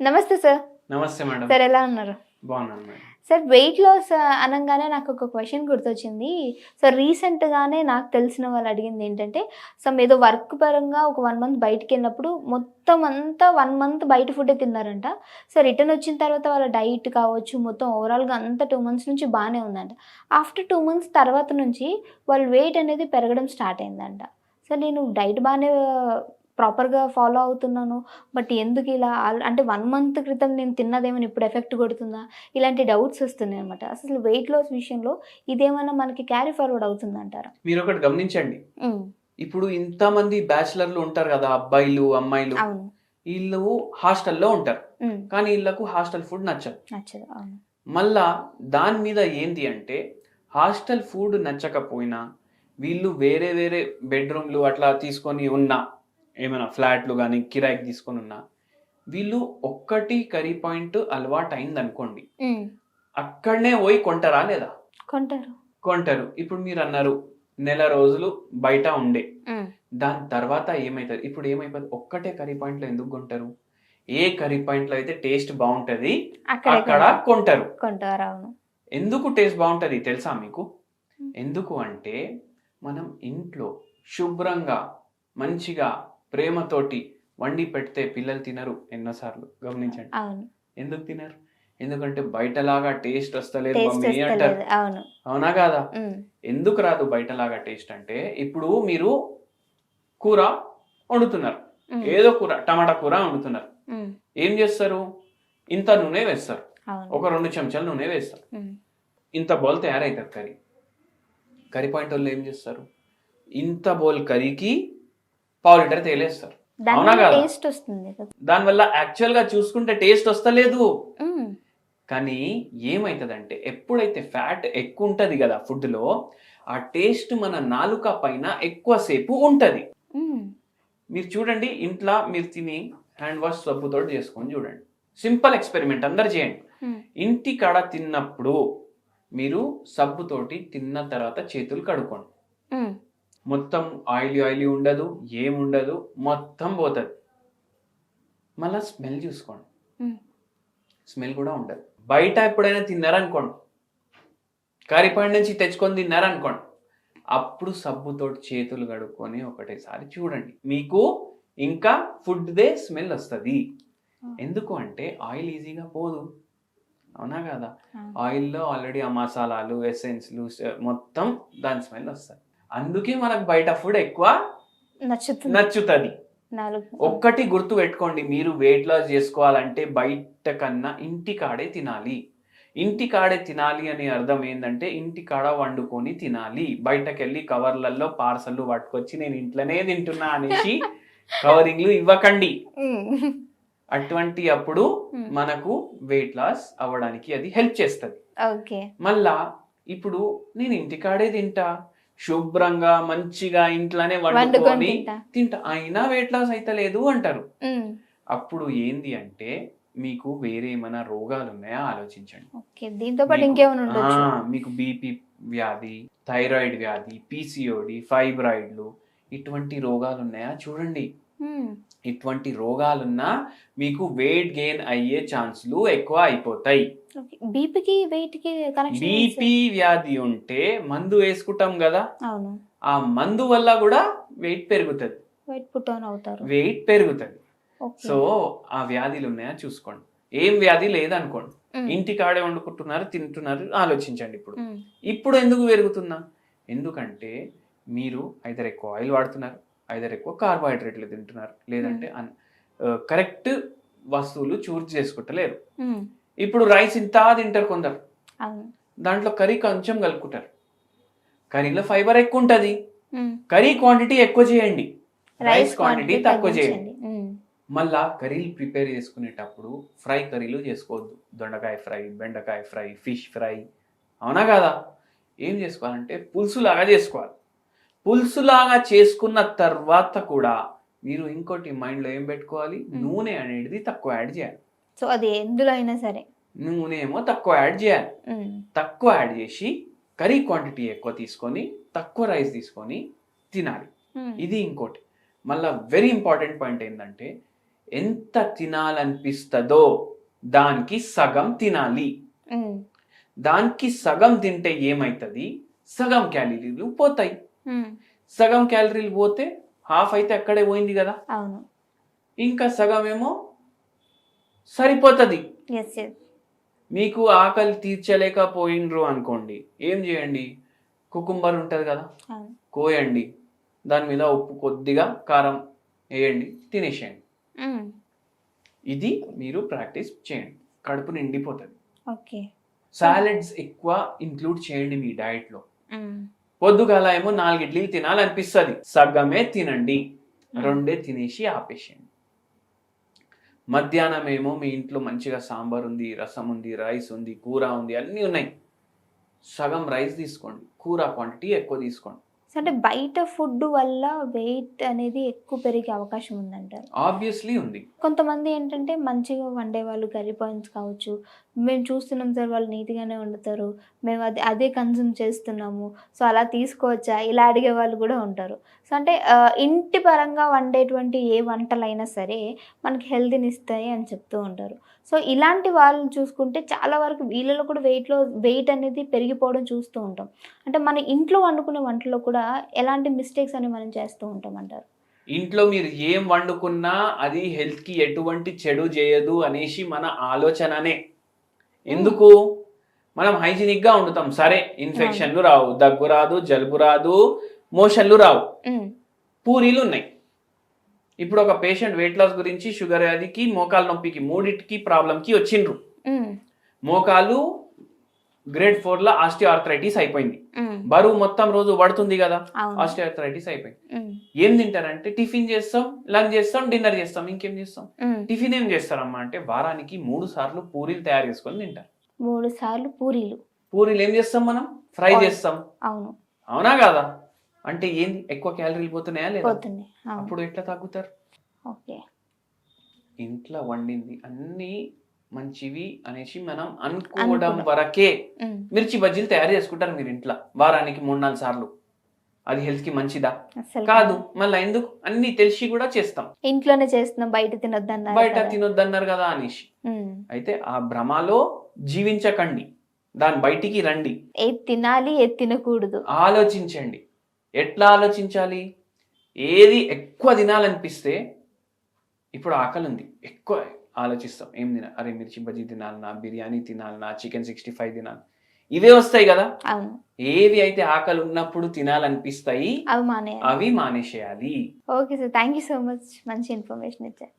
నమస్తే సార్. నమస్తే madam. Sir ఎలా ఉన్నారు? బాగున్నాను మేడం. సార్ వెయిట్ లాస్ అనంగానే నాకు ఒక క్వెషన్ గుర్తొచ్చింది. సో రీసెంట్‌గానే నాకు తెలిసిన వాళ్ళు అడిగిందేంటంటే, ఏదో వర్క్ పరంగా ఒక 1 మంత్ బయటికెళ్ళినప్పుడు మొత్తం అంతా 1 మంత్ బయట ఫుడ్డే తిన్నారంట. సో రిటర్న్ వచ్చిన తర్వాత వాళ్ళ డైట్ కావచ్చు, మొత్తం ఓవరాల్‌గా అంతా 2 మంత్స్ నుంచి బానే ఉందంట. ఆఫ్టర్ 2 మంత్స్ తర్వాత నుంచి వాళ్ళ వెయిట్ అనేది పెరగడం స్టార్ట్ అయిందంట. సో నేను డైట్ బానే ప్రాపర్‌గా ఫాలో అవుతున్నాను. బట్ ఎందుకిలా అంటే 1 మంత్ క్రితం నేను తిన్నదేమైనా ఇప్పుడు ఎఫెక్ట్ కొడుతుందా? ఇలాంటి డౌట్స్ వస్తున్నాయన్నమాట. అసలు వెయిట్ లాస్ విషయంలో ఇదేమన్నా మనకి క్యారీ ఫార్వర్డ్ అవుతుందంటారా? మీరొకటి గమనించండి. హ్మ్. ఇప్పుడు ఇంతమంది బ్యాచిలర్‌లు ఉంటారు గదా! అబ్బాయిలు, అమ్మాయిలు. అవును. ఈళ్ళు హాస్టల్‌లో ఉంటారు. హ్మ్. కానీ ఈళ్ళకు హాస్టల్ ఫుడ్ నచ్చదు. నచ్చదు. అవును. మళ్ళా దాని మీద ఏంటి అంటే, హాస్టల్ ఫుడ్ నచ్చకపోయినా, వీళ్ళు వేరే వేరే బెడ్‌రూమ్‌లు అట్లా తీసుకొని ఉన్నా, ఏమైనా ఫ్లాట్‌లు గాని కిరాయికి తీసుకొనున్నా, వీళ్ళు ఒక్కటి కర్రీ పాయింట్ అలవాటయిందనుకోండి. హ్మ్. అక్కడనే పోయి కొంటారా లేదా? కొంటారు. కొంటారు. ఇప్పుడు మీరన్నారు, నెల రోజులు బయట ఉండే. హ్మ్. దాని తర్వాత ఏమైతది? ఇప్పుడు ఏమైపోద్ది? ఒక్కటే కర్రీ పాయింట్‌లో ఎందుకు కొంటారు? ఏ కర్రీ పాయింట్‌లో అయితే టేస్ట్ బావుంటది, అక్కడే అక్కడ కొంటారు. కొంటారు. అవును. ఎందుకు టేస్ట్ బావుంటది తెలుసా మీకు? హ్మ్. ఎందుకు అంటే, మనం ఇంట్లో శుభ్రంగా, మంచిగా, ప్రేమతోటి వండి పెడితే పిల్లలు తినరు ఎన్నో సార్లు గమనించండి. అవును. ఎందుకు తినరు? ఎందుకంటే బయటలాగా టేస్ట్ వస్తలేదు టేస్ట్ మమ్మీ అంటారు. వస్తలేదు. అవును. అవునా కాదా? హ్మ్. ఎందుకు రాదు బయటలాగా టేస్ట్ అంటే, ఇప్పుడు మీరు కూర వండుతున్నారు. హ్మ్. ఏదో కూర, టమాటా కూర వండుతున్నారు. హ్మ్. ఏం చేస్తారు? ఇంత నూనె వేస్తారు. అవును. ఒక 2 చెంచాలు నూనె వేస్తారు. హ్మ్. ఇంత బౌల్ తయారైతది కర్రీ. కర్రీ పాయింటోళ్ళు ఏం చేస్తారు? ఇంత బౌల్ కర్రీకి పావు లీటర్ తేలేస్తారు. అవునా దానివల్ల కాదా? టేస్ట్ వస్తుంది కదా! దానివల్ల యాక్చువల్‌గా చూసుకుంటే టేస్ట్ వస్తలేదు. హ్మ్. కానీ ఏమైతదంటే, ఎప్పుడైతే ఫ్యాట్ ఎక్కువుంటది గదా ఫుడ్‌లో, ఆ టేస్ట్ మన నాలుక పైన ఎక్కువ సేపు ఉంటది. హ్మ్. మీరు చూడండి, ఇంట్ల మీరు తిని హ్యాండ్ వాష్ సబ్బుతోటి చేసుకొని చూడండి. సింపుల్ ఎక్స్‌పెరిమెంట్ అందరూ చేయండి. హ్మ్. ఇంటికాడ తిన్నప్పుడు మీరు సబ్బుతోటి తిన్న తర్వాత చేతులు కడుక్కోండి. హ్మ్. మొత్తం ఆయిలీ ఆయిలీ ఉండదు, ఏముండదు, మొత్తం పోతది. మళ్ళా స్మెల్ చూసుకోండి. హ్మ్. స్మెల్ కూడా ఉండదు. బయట ఎప్పుడైనా తిన్నారనుకోండి, కర్రీ పాయింట్ నుంచి తెచ్చుకొని తిన్నారనుకోండి, అప్పుడు సబ్బుతోటి చేతులు కడుక్కొని ఒకటేసారి చూడండి. మీకు ఇంకా ఫుడ్‌దే స్మెల్ వస్తది. ఆ! ఎందుకు అంటే ఆయిల్ ఈజీగా పోదు. అవునా కాదా? ఆ! ఆయిల్‌లో ఆల్రెడీ ఆ మసాలాలు, ఎసెన్స్‌లు మొత్తం దాని స్మెల్ వస్తది. అందుకే మనకు బయట ఫుడ్ ఎక్కువ నచ్చుతుంది. నచ్చుతది. నాలుగు. ఒక్కటి గుర్తుపెట్టుకోండి, మీరు వెయిట్ లాస్ జేసుకోవాలంటే బయట కన్నా ఇంటికాడే తినాలి. ఇంటికాడే తినాలి అని అర్థం ఏందంటే, ఇంటికాడ వండుకొని తినాలి. బయటకెళ్ళి కవర్‌లల్లో పార్సెల్‌లు పట్టుకొచ్చి నేను ఇంట్లోనే తింటున్నా అనేసి కవరింగ్‌లు ఇవ్వకండి. హ్మ్. అటువంటి అప్పుడు హ్మ్. మనకు వెయిట్ లాస్ అవ్వడానికి అది హెల్ప్ చేస్తది. ఓకే. మళ్ళా ఇప్పుడు నేను ఇంటికాడే తింటా, శుభ్రంగా మంచిగా ఇంట్లోనే వండుకొని వండుకొని తింటా. తింటా, అయినా వెయిట్ లాస్ అయితలేదు అంటారు. హ్మ్. అప్పుడు ఏంది అంటే, మీకు వేరే ఏమైనా రోగాలున్నాయా ఆలోచించండి. ఓకే. దీంతో పాటు మీకు ఇంకేమైనా ఆ! ఉండొచ్చు. మీకు బీపీ వ్యాధి, థైరాయిడ్ వ్యాధి, పీసీఓడీ, ఫైబ్రాయిడ్‌లు ఇటువంటి రోగాలున్నాయా చూడండి. హ్మ్. ఇటువంటి రోగాలున్నా మీకు వెయిట్ గెయిన్ అయ్యే ఛాన్స్‌లు ఎక్కువ అయిపోతాయి. ఓకే. బీపీకి, వెయిట్‌కి కనెక్షన్ ఏంటి బీపీ సార్? వ్యాధి ఉంటే మందు వేసుకుంటాం గదా! అవును. ఆ మందు వల్ల గూడా వెయిట్ పెరుగుతది. వెయిట్ పుట్ ఆన్ అవుతారు. వెయిట్ పెరుగుతది. ఓకే. సో, ఆ వ్యాధులున్నాయా చూసుకోండి. ఏం వ్యాధి లేదనుకోండి. హ్మ్. ఇంటికాడే వండుకుంటున్నారు, తింటున్నారు, ఆలోచించండి ఇప్పుడు. హ్మ్. ఇప్పుడు ఎందుకు పెరుగుతున్నా? ఎందుకంటే మీరు ఐదర్ ఎక్కువ ఆయిల్ వాడుతున్నారు, ఐదర్ ఎక్కువ కార్బోహైడ్రేట్‌లు తింటున్నారు. హ్మ్. లేదంటే కరెక్ట్ వస్తువులు చూజ్ చేసుకుంటలేరు. హ్మ్. ఇప్పుడు రైస్ ఇంత తింటారు కొందరు. అవును. దాంట్లో కర్రీ కొంచెం కలుపుకుంటారు. కర్రీలో ఫైబర్ ఎక్కువుంటది. హ్మ్. కర్రీ క్వాంటిటీ ఎక్కువ చేయండి. రైస్ రైస్ క్వాంటిటీ క్వాంటిటీ తక్కువ చేయండి. తగ్గించండి. హ్మ్. మళ్ళా కర్రీలు ప్రిపేర్ చేసుకునేటప్పుడు ఫ్రై కర్రీలు చేసుకోవద్దు. దొండకాయ ఫ్రై, బెండకాయ ఫ్రై, ఫిష్ ఫ్రై. అవునా కాదా? ఏం చేసుకోవాలంటే పులుసులాగా చేసుకోవాలి. పులుసులాగా చేసుకున్న తర్వాత కూడా మీరు ఇంకోటి మైండ్‌లో ఏం పెట్టుకోవాలి? హ్మ్. నూనె అనేది తక్కువ యాడ్ చేయాలి. సో, అది ఎందులో అయినా సరే. నూనె ఏమో తక్కువ యాడ్ చేయాలి. హ్మ్. తక్కువ యాడ్ చేసి కర్రీ క్వాంటిటీ ఎక్కువ తీసుకొని, తక్కువ రైస్ తీసుకొని తినాలి. హ్మ్. ఇది ఇంకోటి. మళ్ళా వెరీ ఇంపార్టెంట్ పాయింట్ ఏందంటే, ఎంత తినాలనిపిస్తుందో దానికి సగం తినాలి. ఉమ్, దానికి సగం తింటే ఏమవుతుంది, సగం క్యాలరీలు పోతాయి. ఉమ్, సగం క్యాలరీలు పోతే హాఫ్ అయితే అక్కడే పోయింది కదా, అవును. ఇంకా సగం ఏమో సరిపోతుంది. Yes yes. మీకు ఆకలి తీర్చలేకపోయినరు అనుకోండి, ఏం చేయండి, కుకుంబర్ ఉంటుంది కదా, అవును. కోయండి, దాని మీద ఉప్పు కొద్దిగా కారం వేయండి, తినేసేయండి. ఉమ్, ఇది మీరు ప్రాక్టీస్ చేయండి, కడుపు నిండిపోతుంది. ఓకే. సాలెడ్స్ ఎక్కువ ఇంక్లూడ్ చేయండి మీ డయట్లో. ఉమ్, పొద్దుగాల ఏమో 4 ఇడ్లీలు తినాలనిపిస్తుంది, సగమే తినండి, 2 తినేసి ఆపేసేయండి. మధ్యాహ్నం ఏమో మీ ఇంట్లో మంచిగా సాంబార్ ఉంది, రసం ఉంది, రైస్ ఉంది, కూర ఉంది, అన్నీ ఉన్నాయి, సగం రైస్ తీసుకోండి, కూర క్వాంటిటీ ఎక్కువ తీసుకోండి. సో అంటే బయట ఫుడ్ వల్ల వెయిట్ అనేది ఎక్కువ పెరిగే అవకాశం ఉందంటారు. ఆబ్వియస్లీ ఉంది. కొంతమంది ఏంటంటే మంచిగా వండే వాళ్ళు కర్రీ పాయింట్స్ కావచ్చు, మేము చూస్తున్నాం సార్ వాళ్ళు నీట్గానే వండుతారు, మేము అదే కన్జ్యూమ్ చేస్తున్నాము, సో అలా తీసుకోవచ్చా, ఇలా అడిగే వాళ్ళు కూడా ఉంటారు. సో అంటే ఇంటి పరంగా వండేటువంటి ఏ వంటలైనా సరే మనకి హెల్త్ని ఇస్తాయి అని చెప్తూ ఉంటారు. సో ఇలాంటి వాళ్ళని చూసుకుంటే చాలా వరకు వీళ్ళలో కూడా వెయిట్ అనేది పెరిగిపోవడం చూస్తూ ఉంటాం. అంటే మన ఇంట్లో వండుకునే వంటల్లో కూడా ఎలాంటి మిస్టేక్స్ అని మనం చేస్తూ ఉంటాం అంటారు. ఇంట్లో మీరు ఏం వండుకున్నా అది హెల్త్కి ఎటువంటి చెడు చేయదు అనేసి మన ఆలోచననే. ఎందుకు, మనం హైజీనిక్గా వండుతాం, సరే ఇన్ఫెక్షన్లు రావు, దగ్గు రాదు, జలుబు రాదు, మోషన్లు రావు. పూరీలు ఉన్నాయి. ఇప్పుడు ఒక పేషెంట్ వెయిట్ లాస్ గురించి, షుగర్ వ్యాధికి, మోకాలు నొప్పికి, మూడింటికి ప్రాబ్లంకి వచ్చిండ్రు. మోకాలు గ్రేడ్ 4లో ఆస్టియోఆర్థరైటిస్ అయిపోయింది, బరువు మొత్తం రోజు పడుతుంది కదా, ఆస్టియోఆర్థరైటిస్ అయిపోయింది. ఏం తింటారంటే టిఫిన్ చేస్తాం, లంచ్ చేస్తాం, డిన్నర్ చేస్తాం, ఇంకేం చేస్తాం. టిఫిన్ ఏం చేస్తారమ్మా అంటే వారానికి 3 సార్లు పూరీలు తయారు చేసుకొని తింటారు. 3 సార్లు పూరీలు. పూరీలు ఏం చేస్తాం మనం, ఫ్రై చేస్తాం. అవును, అవునా కాదా, అంటే ఏంది, ఎక్కువ క్యాలరీలు పోతున్నాయా లేదా, పోతుంది. అప్పుడు ఎట్లా తగ్గుతారు. ఓకే. ఇంట్లో వండింది అన్ని మంచివి అనేసి మనం అనుకోవడం వరకే. మిర్చి బజ్జీలు తయారు చేసుకుంటారు మీరు ఇంట్లో వారానికి 3-4 సార్లు, అది హెల్త్ కి మంచిదా, కాదు. మళ్ళీ ఎందుకు, అన్ని తెలిసి కూడా చేస్తాం, ఇంట్లోనే చేస్తున్నాం, బయట తినొద్దన్నారు కదా అనేసి. అయితే ఆ భ్రమలో జీవించకండి, దాని బయటికి రండి. ఏది తినాలి, ఏది తినకూడదు ఆలోచించండి. ఎట్లా ఆలోచించాలి, ఏది ఎక్కువ తినాలనిపిస్తే, ఇప్పుడు ఆకలి ఉంది, ఎక్కువ ఆలోచిస్తాం, ఏం తినాలి, అరే మిర్చి బజ్జీ తినాలన్నా, బిర్యానీ తినాలన్నా, చికెన్ 65 తినాలి, ఇవే వస్తాయి కదా. ఏవి అయితే ఆకలి ఉన్నప్పుడు తినాలనిపిస్తాయి అవి మానేసేయాలి. Okay sir, thank you so much, మంచి ఇన్ఫర్మేషన్ ఇచ్చారు.